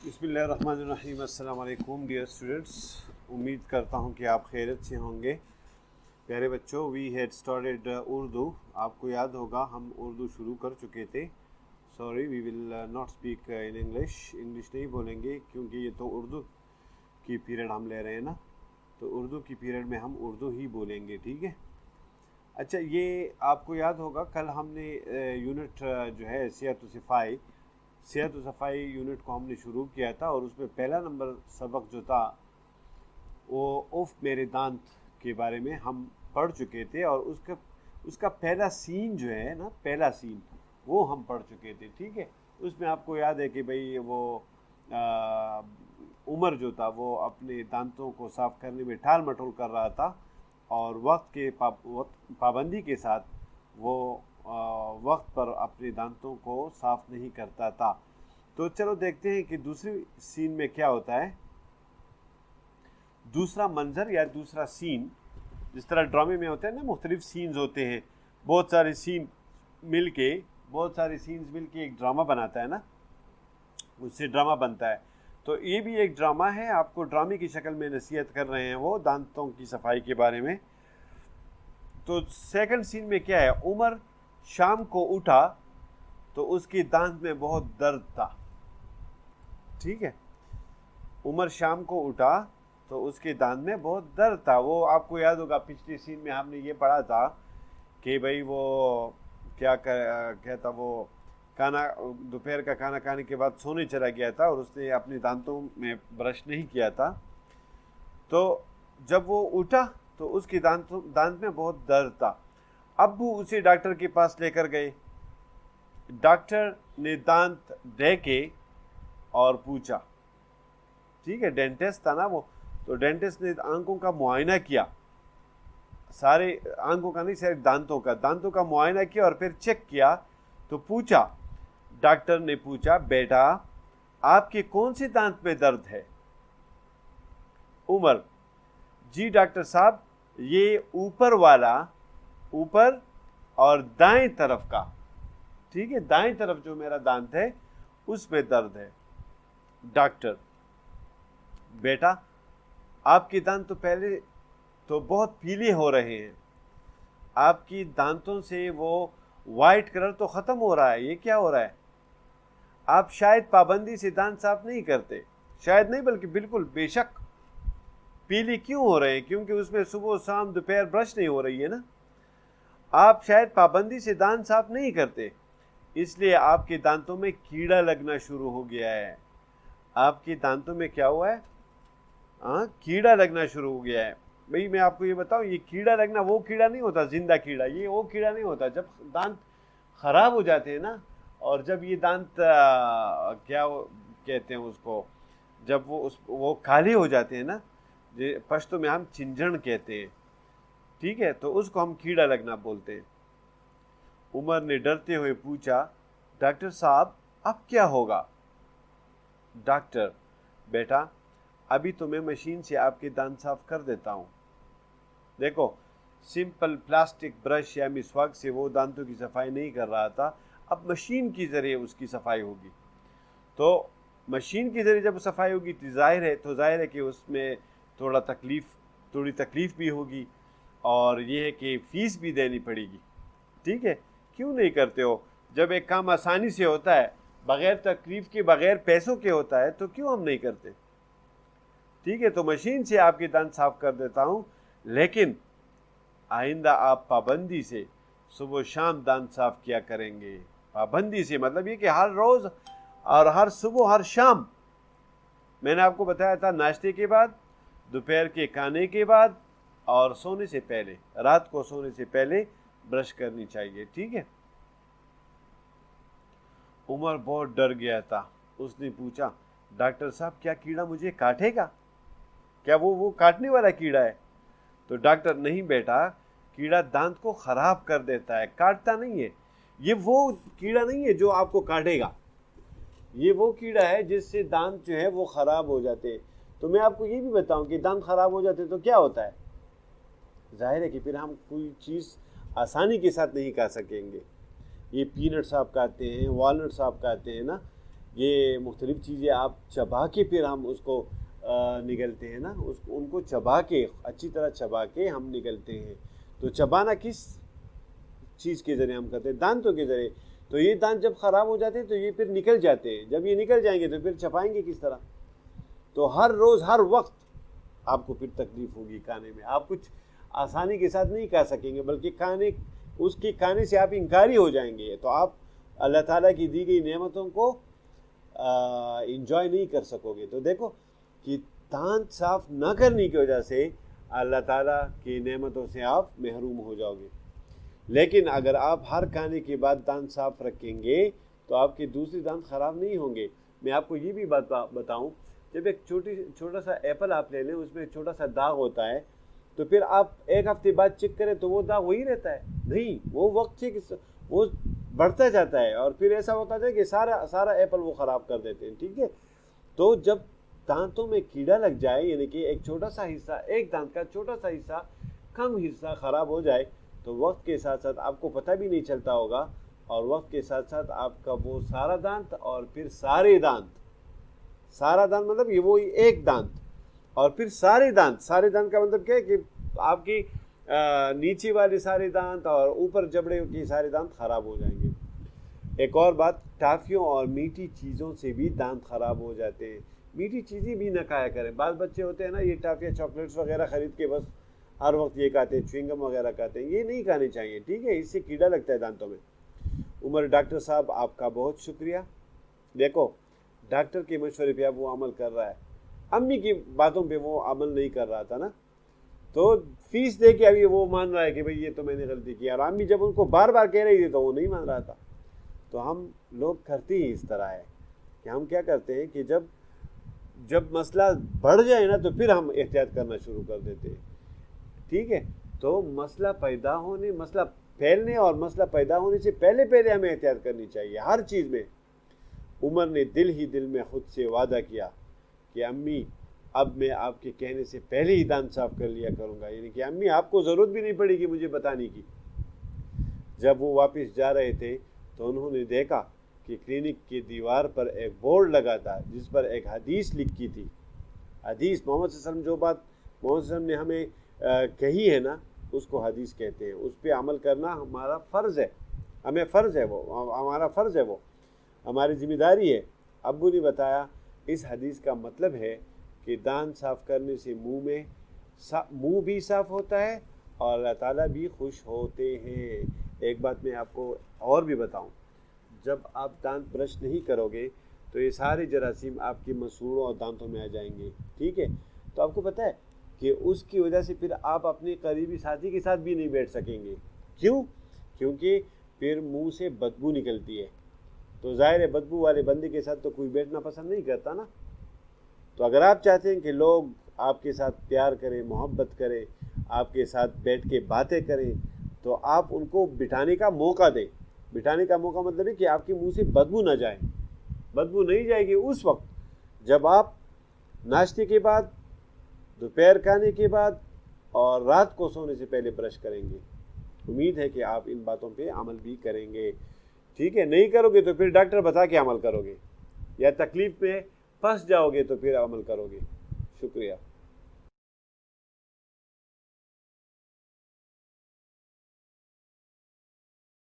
بسم اللہ الرحمن الرحیم۔ السلام علیکم ڈیئر اسٹوڈنٹس، امید کرتا ہوں کہ آپ خیریت سے ہوں گے۔ پیارے بچوں، وی ہیڈ اسٹارٹیڈ اردو۔ آپ کو یاد ہوگا ہم اردو شروع کر چکے تھے۔ Sorry, we will not speak in English نہیں بولیں گے کیونکہ یہ تو اردو کی پیریڈ ہم لے رہے ہیں نا، تو اردو کی پیریڈ میں ہم اردو ہی بولیں گے، ٹھیک ہے؟ اچھا، یہ آپ کو یاد ہوگا کل ہم نے یونٹ جو ہے صحت و صفائی یونٹ کو ہم نے شروع کیا تھا، اور اس میں پہلا نمبر سبق جو تھا وہ اف میرے دانت کے بارے میں ہم پڑھ چکے تھے، اور اس کا پہلا سین جو ہے نا، پہلا سین وہ ہم پڑھ چکے تھے، ٹھیک ہے؟ اس میں آپ کو یاد ہے کہ بھئی وہ عمر جو تھا وہ اپنے دانتوں کو صاف کرنے میں ٹال مٹول کر رہا تھا، اور وقت پابندی کے ساتھ وہ وقت پر اپنے دانتوں کو صاف نہیں کرتا تھا۔ تو چلو دیکھتے ہیں کہ دوسری سین میں کیا ہوتا ہے۔ دوسرا منظر یا دوسرا سین، جس طرح ڈرامے میں ہوتے ہیں نا، مختلف سینز ہوتے ہیں، بہت سارے سینز مل کے ایک ڈرامہ بناتا ہے نا، اس سے ڈرامہ بنتا ہے۔ تو یہ بھی ایک ڈرامہ ہے، آپ کو ڈرامے کی شکل میں نصیحت کر رہے ہیں وہ دانتوں کی صفائی کے بارے میں۔ تو سیکنڈ سین میں کیا ہے؟ عمر شام کو اٹھا تو اس کی دانت میں بہت درد تھا، ٹھیک ہے؟ عمر شام کو اٹھا تو اس کے دانت میں بہت درد تھا۔ وہ آپ کو یاد ہوگا پچھلی سین میں ہم نے یہ پڑھا تھا کہ بھئی وہ کیا تھا، وہ دوپہر کا کھانا کھانے کے بعد سونے چلا گیا تھا، اور اس نے اپنے دانتوں میں برش نہیں کیا تھا۔ تو جب وہ اٹھا تو اس کے دانت میں بہت درد تھا۔ ابو اسے ڈاکٹر کے پاس لے کر گئے۔ ڈاکٹر نے دانت دیکھے اور پوچھا، ٹھیک ہے، ڈینٹسٹ تھا نا وہ، تو ڈینٹسٹ نے آنکھوں کا معائنہ کیا، سارے آنکھوں کا نہیں، صرف دانتوں کا معائنہ کیا، اور پھر چیک کیا تو پوچھا، ڈاکٹر نے پوچھا، بیٹا آپ کے کون سے دانت میں درد ہے؟ عمر، جی ڈاکٹر صاحب، یہ اوپر والا، اوپر اور دائیں طرف کا، ٹھیک ہے، دائیں طرف جو میرا دانت ہے اس میں درد ہے۔ ڈاکٹر، بیٹا آپ کے دانت تو پہلے تو بہت پیلے ہو رہے ہیں، آپ کی دانتوں سے وہ وائٹ کلر تو ختم ہو رہا ہے، یہ کیا ہو رہا ہے؟ آپ شاید پابندی سے دانت صاف نہیں کرتے، شاید نہیں بلکہ بالکل بے شک۔ پیلی کیوں ہو رہے ہیں؟ کیونکہ اس میں صبح شام دوپہر برش نہیں ہو رہی ہے نا۔ آپ شاید پابندی سے دانت صاف نہیں کرتے، اس لیے آپ کے دانتوں میں کیڑا لگنا شروع ہو گیا ہے۔ آپ کے دانتوں میں کیا ہوا ہے؟ کیڑا لگنا شروع ہو گیا ہے۔ بھئی میں آپ کو یہ بتاؤں، یہ کیڑا لگنا وہ کیڑا نہیں ہوتا زندہ کیڑا، یہ وہ کیڑا نہیں ہوتا۔ جب دانت خراب ہو جاتے ہیں نا، اور جب یہ دانت کیا کہتے ہیں اس کو، جب وہ کالے ہو جاتے ہیں نا، پشتو میں ہم چنجن کہتے ہیں، ٹھیک ہے، تو اس کو ہم کیڑا لگنا بولتے ہیں۔ عمر نے ڈرتے ہوئے پوچھا، ڈاکٹر صاحب اب کیا ہوگا؟ ڈاکٹر، بیٹا ابھی تو میں مشین سے آپ کے دانت صاف کر دیتا ہوں۔ دیکھو، سمپل پلاسٹک برش یا مسواک سے وہ دانتوں کی صفائی نہیں کر رہا تھا، اب مشین کے ذریعے اس کی صفائی ہوگی۔ تو مشین کے ذریعے جب صفائی ہوگی تو ظاہر ہے کہ اس میں تھوڑی تکلیف بھی ہوگی، اور یہ ہے کہ فیس بھی دینی پڑے گی، ٹھیک ہے؟ کیوں نہیں کرتے ہو؟ جب ایک کام آسانی سے ہوتا ہے، بغیر تکلیف کے، بغیر پیسوں کے ہوتا ہے، تو کیوں ہم نہیں کرتے؟ ٹھیک ہے، تو مشین سے آپ کے دانت صاف کر دیتا ہوں، لیکن آئندہ آپ پابندی سے صبح و شام دانت صاف کیا کریں گے۔ پابندی سے مطلب یہ کہ ہر روز اور ہر صبح ہر شام۔ میں نے آپ کو بتایا تھا ناشتے کے بعد، دوپہر کے کھانے کے بعد، اور سونے سے پہلے، رات کو سونے سے پہلے برش کرنی چاہیے، ٹھیک ہے؟ عمر بہت ڈر گیا تھا۔ اس نے پوچھا، ڈاکٹر صاحب کیا کیڑا مجھے کاٹے گا؟ کیا وہ کاٹنے والا کیڑا ہے؟ تو ڈاکٹر، نہیں بیٹا، کیڑا دانت کو خراب کر دیتا ہے، کاٹتا نہیں ہے۔ یہ وہ کیڑا نہیں ہے جو آپ کو کاٹے گا، یہ وہ کیڑا ہے جس سے دانت جو ہے وہ خراب ہو جاتے ہیں۔ تو میں آپ کو یہ بھی بتاؤں کہ دانت خراب ہو جاتے تو کیا ہوتا ہے؟ ظاہر ہے کہ پھر ہم کوئی چیز آسانی کے ساتھ نہیں کھا سکیں گے۔ یہ پینٹس آپ کھاتے ہیں، والنٹس آپ کھاتے ہیں نا، یہ مختلف چیزیں آپ چبا کے پھر ہم اس کو نگلتے ہیں نا، ان کو چبا کے اچھی طرح چبا کے ہم نگلتے ہیں. تو چبانا کس چیز کے ذریعے ہم کرتے ہیں؟ دانتوں کے ذریعے. تو یہ دانت جب خراب ہو جاتے ہیں تو یہ پھر نکل جاتے ہیں. جب یہ نکل جائیں گے تو پھر چبائیں گے کس طرح؟ تو ہر روز ہر وقت آپ کو پھر تکلیف ہوگی کھانے میں. آپ کچھ آسانی کے ساتھ نہیں کھا سکیں گے، بلکہ اس کے کھانے سے آپ انکاری ہو جائیں گے. تو آپ اللہ تعالیٰ کی دی گئی نعمتوں کو انجوائے نہیں کر سکو گے. تو دیکھو کہ دانت صاف نہ کرنے کی وجہ سے اللہ تعالیٰ کی نعمتوں سے آپ محروم ہو جاؤ گے. لیکن اگر آپ ہر کھانے کے بعد دانت صاف رکھیں گے تو آپ کے دوسرے دانت خراب نہیں ہوں گے. میں آپ کو یہ بھی بات بتاؤں، جب ایک چھوٹا سا ایپل آپ لے لیں، اس میں چھوٹا سا داغ ہوتا ہے، تو پھر آپ ایک ہفتے بعد چیک کریں تو وہ داغ وہی رہتا ہے؟ نہیں، وہ وقت سے وہ بڑھتا جاتا ہے اور پھر ایسا ہوتا ہے کہ سارا ایپل وہ خراب کر دیتے ہیں. ٹھیک ہے، تو جب دانتوں میں کیڑا لگ جائے، یعنی کہ ایک چھوٹا سا حصہ، ایک دانت کا چھوٹا سا حصہ، کم حصہ خراب ہو جائے، تو وقت کے ساتھ ساتھ آپ کو پتہ بھی نہیں چلتا ہوگا، اور وقت کے ساتھ ساتھ آپ کا وہ سارا دانت اور پھر سارا دانت مطلب یہ وہ ایک دانت اور پھر سارے دانت کا مطلب کیا ہے کہ آپ کی نیچے والے سارے دانت اور اوپر جبڑے کے سارے دانت خراب ہو جائیں گے. ایک اور بات، ٹافیوں اور میٹھی چیزوں سے بھی دانت خراب ہو جاتے ہیں. میٹھی چیزیں بھی نہ کھایا کریں. بعض بچے ہوتے ہیں نا، یہ ٹافیاں چاکلیٹس وغیرہ خرید کے بس ہر وقت یہ کھاتے ہیں، چوئنگم وغیرہ کھاتے ہیں. یہ نہیں کھانے چاہیے. ٹھیک ہے، اس سے کیڑا لگتا ہے دانتوں میں. عمر ڈاکٹر صاحب آپ کا بہت شکریہ. دیکھو ڈاکٹر کے مشورے پہ اب وہ عمل کر رہا ہے. امی کی باتوں پہ وہ عمل نہیں کر رہا تھا نا، تو فیس دے کے ابھی وہ مان رہا ہے کہ بھئی یہ تو میں نے غلطی کی. اور امی جب ان کو بار بار کہہ رہی تھی تو وہ نہیں مان رہا تھا. تو ہم لوگ کرتے ہی اس طرح ہے کہ ہم کیا کرتے ہیں کہ جب مسئلہ بڑھ جائے نا تو پھر ہم احتیاط کرنا شروع کر دیتے ہیں. ٹھیک ہے، تو مسئلہ پھیلنے اور مسئلہ پیدا ہونے سے پہلے ہمیں احتیاط کرنی چاہیے ہر چیز میں. عمر نے دل میں خود سے وعدہ کیا کہ امی اب میں آپ کے کہنے سے پہلے ہی دانت صاف کر لیا کروں گا. یعنی کہ امی آپ کو ضرورت بھی نہیں پڑے گی مجھے بتانے کی. جب وہ واپس جا رہے تھے تو انہوں نے دیکھا کہ کلینک کی دیوار پر ایک بورڈ لگا تھا جس پر ایک حدیث لکھی تھی. حدیث محمد صلی اللہ علیہ وسلم، جو بات محمد صلی اللہ علیہ وسلم نے ہمیں کہی ہے نا، اس کو حدیث کہتے ہیں. اس پہ عمل کرنا ہمارا فرض ہے، وہ ہماری ذمہ داری ہے. ابو نے بتایا اس حدیث کا مطلب ہے کہ دانت صاف کرنے سے منہ بھی صاف ہوتا ہے اور اللہ تعالیٰ بھی خوش ہوتے ہیں. ایک بات میں آپ کو اور بھی بتاؤں، جب آپ دانت برش نہیں کرو گے تو یہ سارے جراثیم آپ کے مسوڑوں اور دانتوں میں آ جائیں گے. ٹھیک ہے، تو آپ کو پتہ ہے کہ اس کی وجہ سے پھر آپ اپنے قریبی ساتھی کے ساتھ بھی نہیں بیٹھ سکیں گے. کیوں؟ کیونکہ پھر منہ سے بدبو نکلتی ہے. تو ظاہر ہے بدبو والے بندے کے ساتھ تو کوئی بیٹھنا پسند نہیں کرتا نا. تو اگر آپ چاہتے ہیں کہ لوگ آپ کے ساتھ پیار کریں، محبت کریں، آپ کے ساتھ بیٹھ کے باتیں کریں، تو آپ ان کو بٹھانے کا موقع دیں. بٹھانے کا موقع مطلب ہے کہ آپ کے منہ سے بدبو نہ جائے. بدبو نہیں جائے گی اس وقت جب آپ ناشتے کے بعد، دوپہر کھانے کے بعد اور رات کو سونے سے پہلے برش کریں گے. امید ہے کہ آپ ان باتوں پہ عمل بھی کریں گے. ٹھیک ہے، نہیں کرو گے تو پھر ڈاکٹر بتا کے عمل کرو گے، یا تکلیف میں پھنس جاؤ گے تو پھر عمل کرو گے. شکریہ.